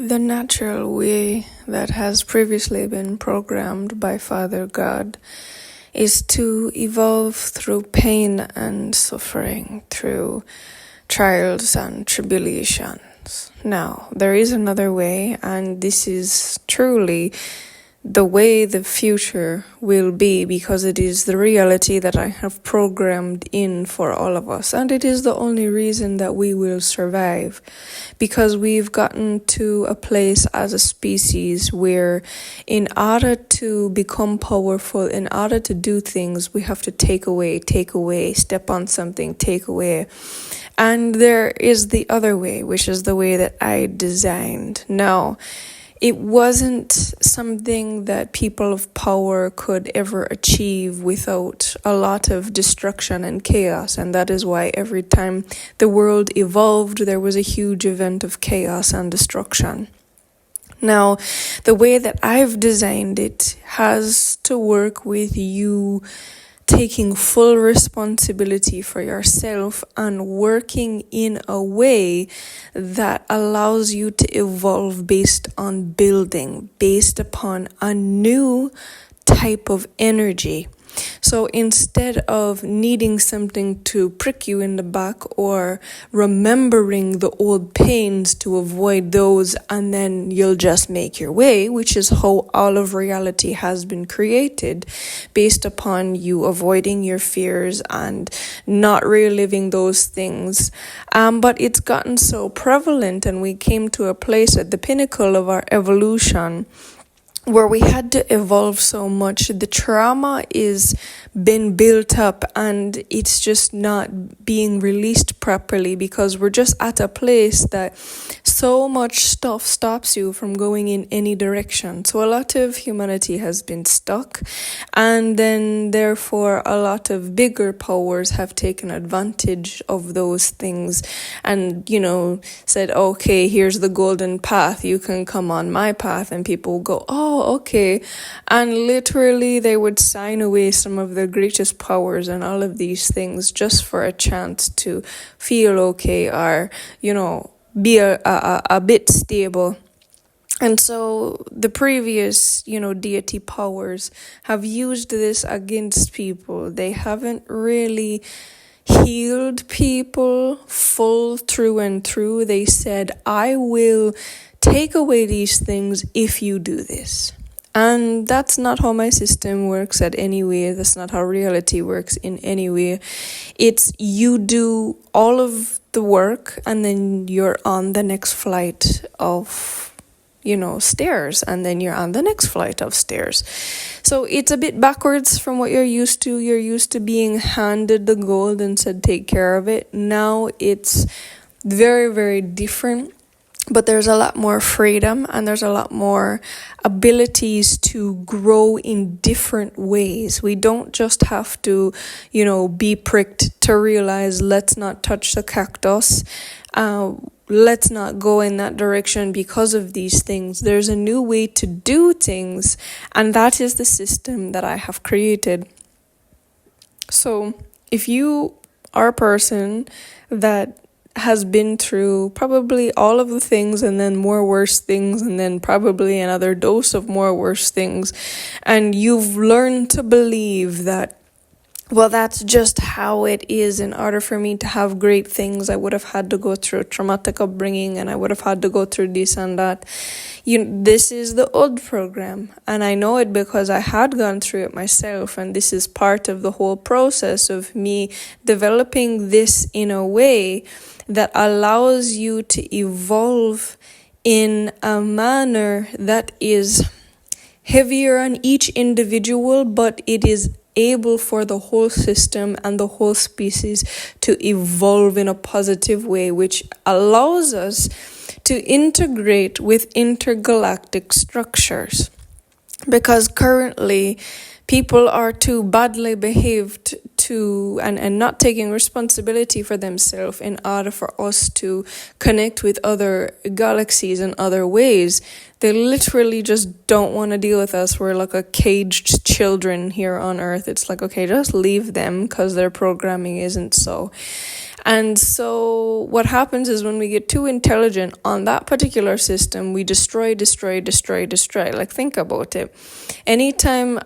The natural way that has previously been programmed by Father God is to evolve through pain and suffering, through trials and tribulations. Now, there is another way, and this is truly the way the future will be, because it is the reality that I have programmed in for all of us, and it is the only reason that we will survive, because we've gotten to a place as a species where in order to become powerful, in order to do things, we have to take away, step on something, take away. And there is the other way, which is the way that I designed. Now, it wasn't something that people of power could ever achieve without a lot of destruction and chaos. And that is why every time the world evolved, there was a huge event of chaos and destruction. Now, the way that I've designed it has to work with you taking full responsibility for yourself and working in a way that allows you to evolve based on building, based upon a new type of energy. So instead of needing something to prick you in the back or remembering the old pains to avoid those, and then you'll just make your way, which is how all of reality has been created, based upon you avoiding your fears and not reliving those things. But it's gotten so prevalent, and we came to a place at the pinnacle of our evolution where we had to evolve so much. The trauma is been built up and it's just not being released properly, because we're just at a place that so much stuff stops you from going in any direction. So a lot of humanity has been stuck, and then therefore a lot of bigger powers have taken advantage of those things and, said, okay, here's the golden path, you can come on my path. And people will go, oh, okay. And literally they would sign away some of their greatest powers and all of these things just for a chance to feel okay or, be a bit stable. And so the previous, deity powers have used this against people. They haven't really healed people full through and through. They said, I will take away these things if you do this. And that's not how my system works at any way. That's not how reality works in any way. It's you do all of the work and then you're on the next flight of stairs, and then you're on the next flight of stairs. So it's a bit backwards from what you're used to. You're used to being handed the gold and said, take care of it. Now it's very, very different. But there's a lot more freedom and there's a lot more abilities to grow in different ways. We don't just have to, be pricked to realize, let's not touch the cactus. Let's not go in that direction because of these things. There's a new way to do things, and that is the system that I have created. So if you are a person that has been through probably all of the things and then more worse things and then probably another dose of more worse things, and you've learned to believe that, well, that's just how it is. In order for me to have great things, I would have had to go through a traumatic upbringing and I would have had to go through this and that. This is the old program, and I know it because I had gone through it myself, and this is part of the whole process of me developing this in a way that allows you to evolve in a manner that is heavier on each individual, but it is able for the whole system and the whole species to evolve in a positive way, which allows us to integrate with intergalactic structures. Because currently people are too badly behaved and not taking responsibility for themselves in order for us to connect with other galaxies in other ways. They literally just don't want to deal with us. We're like a caged children here on Earth. It's like, okay, just leave them because their programming isn't so. And so what happens is when we get too intelligent on that particular system, we destroy. Like, think about it. Anytime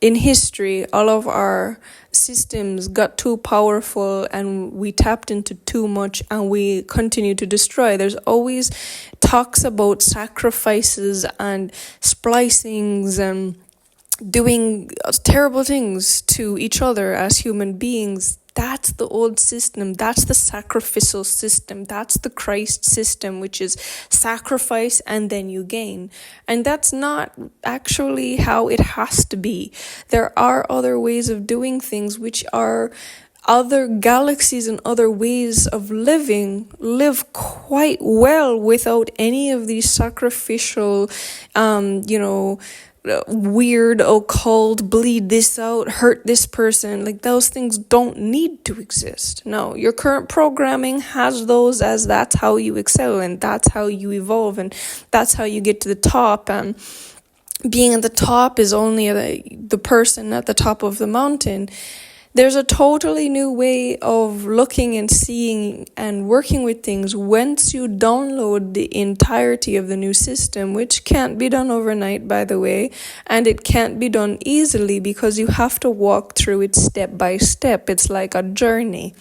in history, all of our systems got too powerful and we tapped into too much and we continue to destroy. There's always talks about sacrifices and splicings and doing terrible things to each other as human beings. That's the old system. That's the sacrificial system. That's the Christ system, which is sacrifice and then you gain. And that's not actually how it has to be. There are other ways of doing things, which are other galaxies and other ways of live quite well without any of these sacrificial, weird, occult, bleed this out, hurt this person. Like, those things don't need to exist. No, your current programming has those, as that's how you excel and that's how you evolve and that's how you get to the top. And being at the top is only the person at the top of the mountain. There's a totally new way of looking and seeing and working with things once you download the entirety of the new system, which can't be done overnight, by the way, and it can't be done easily because you have to walk through it step by step. It's like a journey.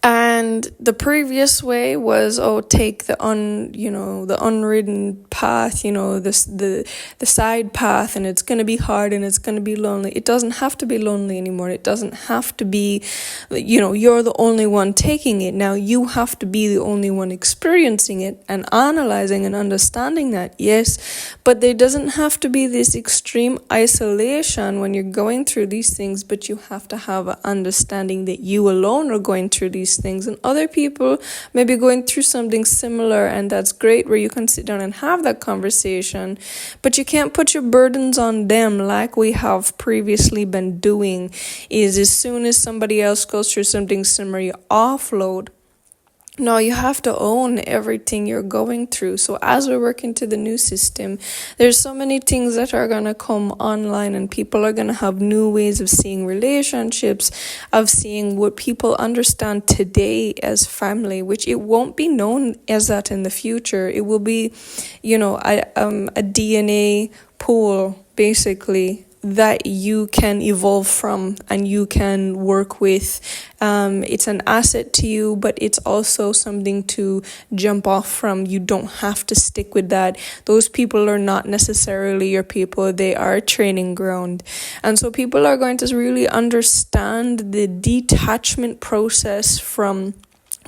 And the previous way was, take the unridden path, the side path, and it's going to be hard and it's going to be lonely. It doesn't have to be lonely anymore. It doesn't have to be, you're the only one taking it. Now you have to be the only one experiencing it and analyzing and understanding that, yes, but there doesn't have to be this extreme isolation when you're going through these things, but you have to have an understanding that you alone are going through these things and other people may be going through something similar, and that's great where you can sit down and have that conversation, but you can't put your burdens on them like we have previously been doing. Is as soon as somebody else goes through something similar, you offload. No, you have to own everything you're going through. So as we work into the new system, there's so many things that are going to come online, and people are going to have new ways of seeing relationships, of seeing what people understand today as family, which it won't be known as that in the future. It will be, a DNA pool, basically, that you can evolve from and you can work with. It's an asset to you, but it's also something to jump off from. You don't have to stick with that. Those people are not necessarily your people. They are a training ground. And so people are going to really understand the detachment process from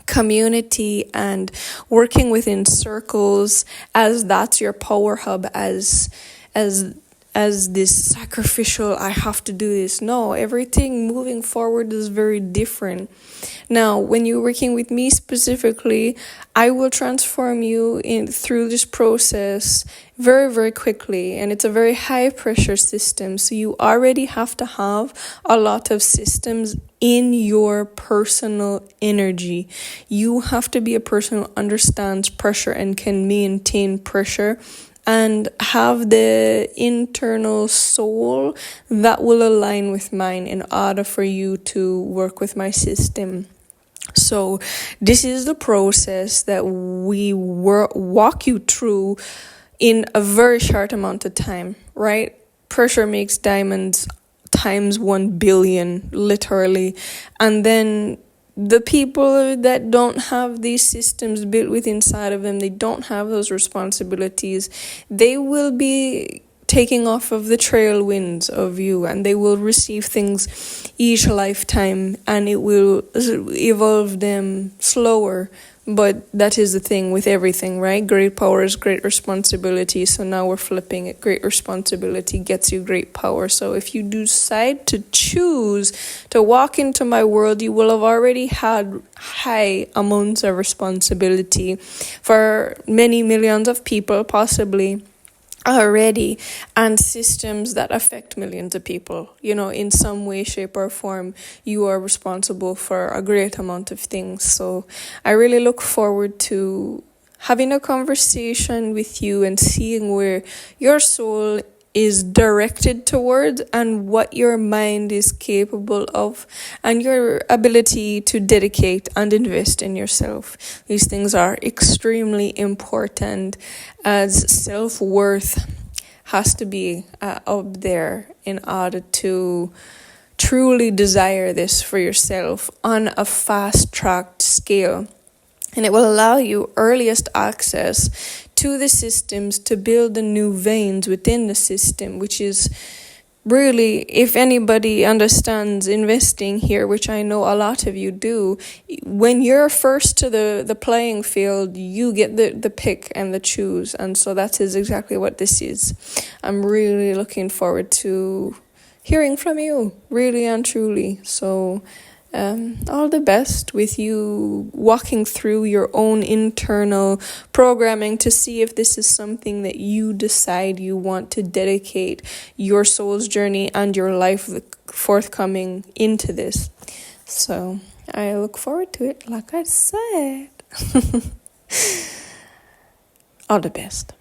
community and working within circles, as that's your power hub, as this sacrificial, I have to do this. No, everything moving forward is very different. Now, when you're working with me specifically, I will transform you through this process very, very quickly. And it's a very high pressure system. So you already have to have a lot of systems in your personal energy. You have to be a person who understands pressure and can maintain pressure, and have the internal soul that will align with mine in order for you to work with my system. So this is the process that we walk you through in a very short amount of time, right? Pressure makes diamonds times 1 billion, literally. And then the people that don't have these systems built within inside of them, they don't have those responsibilities, they will be taking off of the trail winds of you, and they will receive things each lifetime, and it will evolve them slower. But that is the thing with everything, right? Great power is great responsibility. So now we're flipping it. Great responsibility gets you great power. So if you decide to choose to walk into my world, you will have already had high amounts of responsibility for many millions of people, possibly already, and systems that affect millions of people. In some way, shape, or form, you are responsible for a great amount of things. So I really look forward to having a conversation with you and seeing where your soul is directed towards and what your mind is capable of, and your ability to dedicate and invest in yourself. These things are extremely important, as self-worth has to be up there in order to truly desire this for yourself on a fast-tracked scale. And it will allow you earliest access to the systems to build the new veins within the system, which is really, if anybody understands investing here, which I know a lot of you do, when you're first to the playing field, you get the pick and the choose. And so that is exactly what this is. I'm really looking forward to hearing from you, really and truly. So all the best with you walking through your own internal programming to see if this is something that you decide you want to dedicate your soul's journey and your life forthcoming into this. So I look forward to it, like I said. All the best.